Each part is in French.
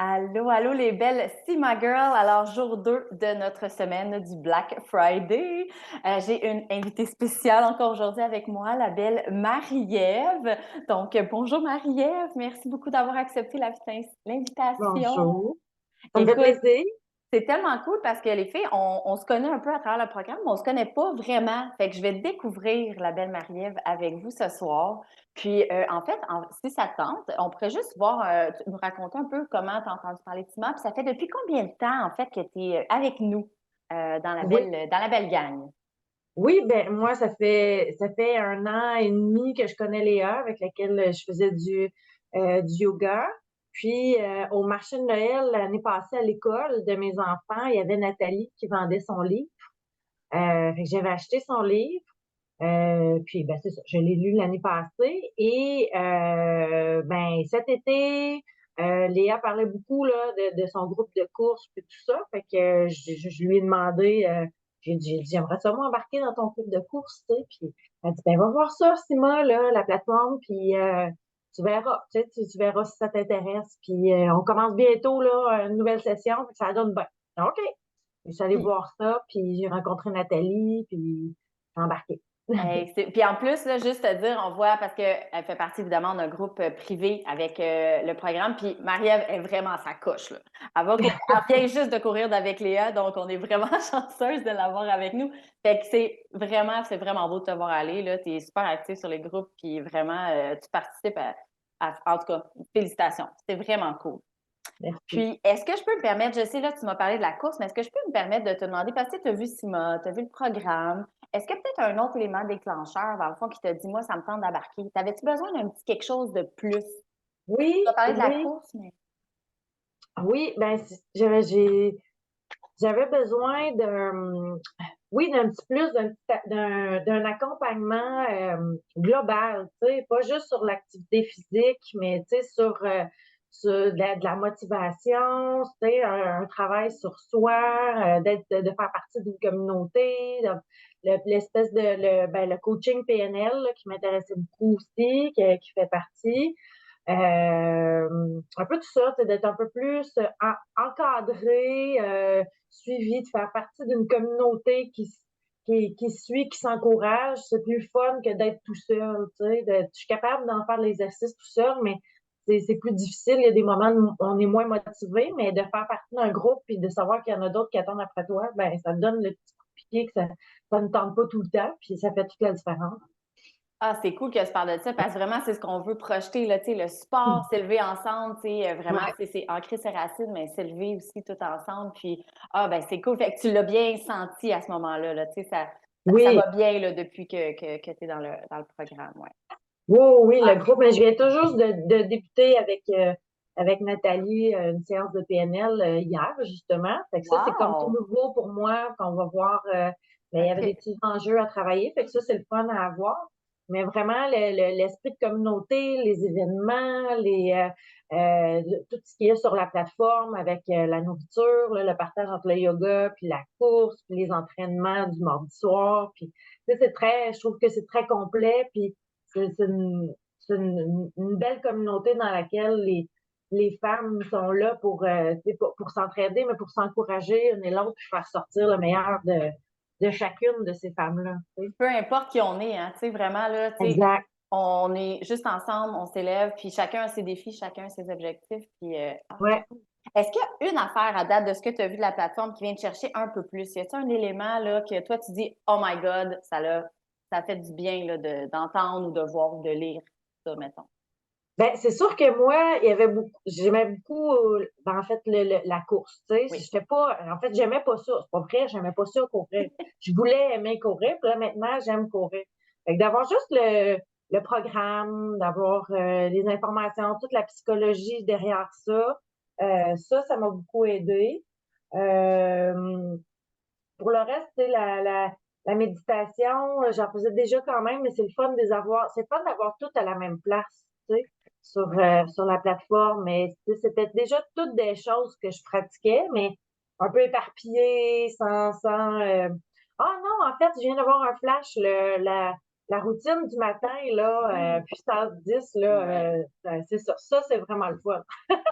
Allô, allô les belles Sima Girl. Alors, jour 2 de notre semaine du Black Friday. J'ai une invitée spéciale encore aujourd'hui avec moi, la belle Marie-Ève. Donc, bonjour Marie-Ève. Merci beaucoup d'avoir accepté l'invitation. Bonjour, ça me fait Écoute, plaisir. c'est tellement cool parce que les filles, on se connaît un peu à travers le programme, mais on se connaît pas vraiment. Fait que je vais découvrir la belle Marie-Ève avec vous ce soir. Puis, en fait, si ça te tente, on pourrait juste voir, nous raconter un peu comment tu as entendu parler de Tima. Puis ça fait depuis combien de temps, en fait, que tu es avec nous Oui, dans la belle gang? oui, ben moi, ça fait 1 an et demi que je connais Léa, avec laquelle je faisais du yoga. Puis au marché de Noël l'année passée à l'école de mes enfants, il y avait Nathalie qui vendait son livre. Fait que j'avais acheté son livre. Puis ben c'est ça, je l'ai lu l'année passée. Et ben cet été, Léa parlait beaucoup là de son groupe de course puis tout ça. Fait que je lui ai demandé, j'ai dit j'aimerais ça moi embarquer dans ton groupe de course, tu sais. Puis elle dit ben va voir ça, Sima, là, la plateforme, puis tu verras, tu sais, tu verras si ça t'intéresse. Puis on commence bientôt là une nouvelle session, fait que ça donne bien. OK. Je suis allée Puis, voir ça, puis j'ai rencontré Nathalie, puis j'ai embarqué. hey, puis en plus, là, juste te dire, on voit, parce qu'elle fait partie évidemment d'un groupe privé avec le programme, puis Marie-Ève est vraiment à sa coche, là. Elle vient juste de courir avec Léa, donc on est vraiment chanceuse de l'avoir avec nous. Fait que c'est vraiment beau de te voir aller, là. Tu es super active sur les groupes, puis vraiment, tu participes en tout cas, félicitations. C'est vraiment cool. Merci. Puis, est-ce que je peux me permettre, je sais là, tu m'as parlé de la course, mais est-ce que je peux me permettre de te demander, parce que tu as vu Sima, tu as vu le programme, est-ce que peut-être un autre élément déclencheur, dans le fond, qui t'a dit, moi, ça me tente d'embarquer? T'avais-tu besoin d'un petit quelque chose de plus? Oui, Tu as parlé de la oui, course, mais. oui, ben j'avais besoin oui, d'un petit plus, d'un accompagnement global, tu sais, pas juste sur l'activité physique, mais tu sais, sur de la motivation, tu sais, un travail sur soi, de faire partie d'une communauté, l'espèce le coaching PNL là, qui m'intéressait beaucoup aussi, qui fait partie. Un peu tout ça, d'être un peu plus encadré, suivi, de faire partie d'une communauté qui suit, qui s'encourage. C'est plus fun que d'être tout seul. Je suis capable d'en faire l'exercice tout seul, mais c'est plus difficile. Il y a des moments où on est moins motivé, mais de faire partie d'un groupe et de savoir qu'il y en a d'autres qui attendent après toi, ben ça te donne le petit coup de pied que ça ne tente pas tout le temps, puis ça fait toute la différence. Ah, c'est cool que tu parles de ça, parce que vraiment, c'est ce qu'on veut projeter, là, tu sais, le sport, s'élever ensemble, tu sais, vraiment, Ouais. c'est ancrer ses racines, mais s'élever aussi tout ensemble. Puis, ah, ben, c'est cool. Fait que tu l'as bien senti à ce moment-là, là, tu sais, ça Oui, va bien, là, depuis que tu es dans le programme, ouais. oui, oui, le Ah, groupe, mais je viens tout juste de débuter avec Nathalie une séance de PNL hier, justement. Fait que ça, c'est comme tout wow! nouveau pour moi, qu'on va voir. Mais il y avait des OK. petits enjeux à travailler, fait que ça, c'est le fun à avoir. Mais vraiment, l'esprit de communauté, les événements, tout ce qu'il y a sur la plateforme avec la nourriture, là, le partage entre le yoga, puis la course, puis les entraînements du mardi soir. Puis, tu sais, je trouve que c'est très complet, puis c'est une belle communauté dans laquelle les femmes sont là pour s'entraider, mais pour s'encourager une et l'autre, puis faire sortir le meilleur de chacune de ces femmes-là. Tu sais. Peu importe qui on est, hein, tu sais, vraiment, là, tu sais, Exact. on est juste ensemble, on s'élève, puis chacun a ses défis, chacun a ses objectifs, puis Ouais. est-ce qu'il y a une affaire à date de ce que tu as vu de la plateforme qui vient te chercher un peu plus? Y a-t-il un élément, là, que toi, tu dis, oh my God, ça fait du bien, là, d'entendre ou de voir ou de lire ça, mettons. Ben, c'est sûr que moi, j'aimais beaucoup, ben, en fait, la course, tu sais. Oui. En fait, j'aimais pas ça. C'est pas vrai, j'aimais pas ça courir. Je voulais aimer courir, puis là, maintenant, j'aime courir. Fait que d'avoir juste le programme, d'avoir les informations, toute la psychologie derrière ça, ça m'a beaucoup aidé. Euh, pour le reste, tu sais, la méditation, j'en faisais déjà quand même, mais c'est le fun d'avoir tout à la même place, tu sais, sur la plateforme. Mais tu sais, c'était déjà toutes des choses que je pratiquais, mais un peu éparpillées, sans. Ah non, en fait, je viens d'avoir un flash. la routine du matin, là, puissance 10, là, Ouais. c'est ça. Ça, c'est vraiment le fun.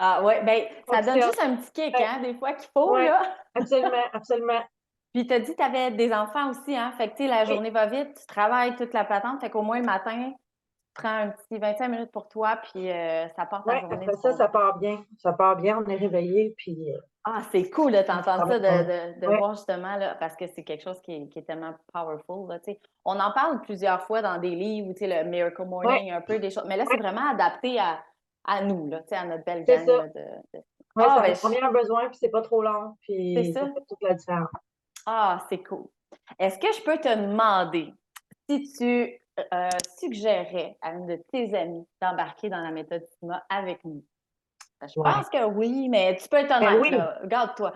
Ah ouais, ben ça donne Fonctionne. juste un petit kick, Ouais, hein, des fois qu'il faut, ouais, là. absolument, absolument. Puis tu as dit que tu avais des enfants aussi, hein? Fait que, tu sais, la Oui, journée va vite, tu travailles toute la patente, fait qu'au moins le matin, tu prends un petit 25 minutes pour toi, puis ça part ta ouais, journée après du ça, bon ça pied. part bien. Ça part bien, on est réveillé, puis Ah, c'est cool de on t'entendre ça, travaille bien. de Ouais, voir justement, là, parce que c'est quelque chose qui est tellement powerful, là, tu sais. On en parle plusieurs fois dans des livres, tu sais, le Miracle ouais, Morning, un peu des choses, mais là, c'est ouais, vraiment adapté à nous, là, tu sais, à notre belle c'est gang, ça. là, de... Ouais, Ah, ça ben, répond bien à un besoin, puis c'est pas trop long, c'est puis ça ça. fait toute la différence. Ah, c'est cool. Est-ce que je peux te demander si tu suggérais à une de tes amies d'embarquer dans la méthode SIMA avec nous? Ben, je Ouais. pense que oui, mais tu peux être Ben honnête, oui, là. Regarde-toi.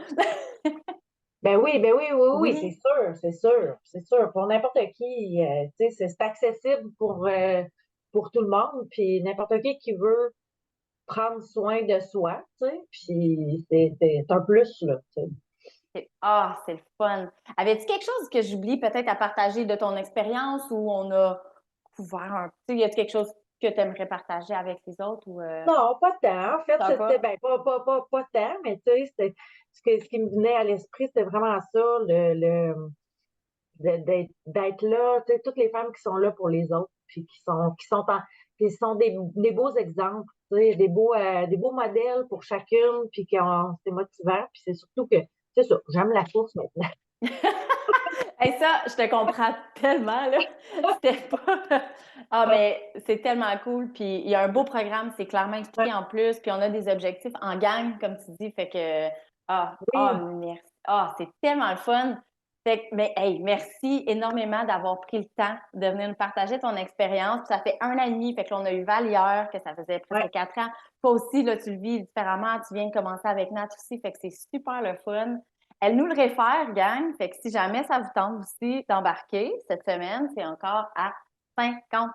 ben oui, oui, oui, c'est Oui, sûr, c'est sûr, c'est sûr. Pour n'importe qui, tu sais, c'est accessible pour tout le monde, puis n'importe qui veut prendre soin de soi, tu sais, puis c'est un plus, là, tu sais. Ah, c'est le fun. Avais-tu quelque chose que j'oublie peut-être à partager de ton expérience où on a couvert un peu? Y a quelque chose que tu aimerais partager avec les autres ou Non, pas tant. En fait, ça c'était, va? ben, pas tant, mais tu sais, c'était, ce qui me venait à l'esprit, c'était vraiment ça, d'être là, tu sais, toutes les femmes qui sont là pour les autres, puis qui sont des beaux exemples, tu sais, des beaux modèles pour chacune, puis c'est motivant, puis c'est surtout que, c'est ça, j'aime la course maintenant. Hey, ça, je te comprends tellement, là. C'était pas. Ah, Ouais, mais c'est tellement cool. Puis il y a un beau programme, c'est clairement ouais, expliqué en plus. Puis on a des objectifs en gang, comme tu dis. Fait que. oui, Merci. Ah, c'est tellement le fun. Fait que, mais hey, merci énormément d'avoir pris le temps de venir nous partager ton expérience. Puis ça fait 1 an et demi. Fait que là, on a eu Val hier, que ça faisait ouais, presque 4 ans. Toi aussi, là, tu le vis différemment. Tu viens de commencer avec Nat aussi. Fait que c'est super le fun. Elle nous le réfère, gang. Fait que si jamais ça vous tente aussi d'embarquer cette semaine, c'est encore à 50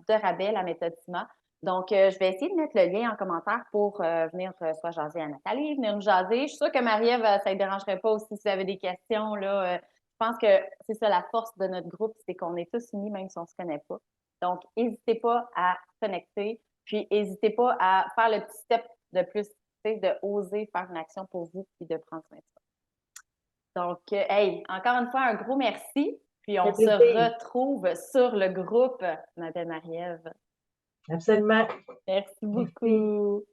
de rabais la méthode SIMA. Donc, je vais essayer de mettre le lien en commentaire pour venir soit jaser à Nathalie, venir nous jaser. Je suis sûre que Marie-Ève, ça ne dérangerait pas aussi si vous avez des questions. Là, je pense que c'est ça la force de notre groupe, c'est qu'on est tous unis, même si on ne se connaît pas. Donc, n'hésitez pas à connecter, puis n'hésitez pas à faire le petit step de plus, de oser faire une action pour vous et de prendre soin de soi. Donc, hey, encore une fois, un gros merci. Puis ça on fait se plaisir, retrouve sur le groupe, ma belle Marie-Ève. absolument. Merci Merci. beaucoup.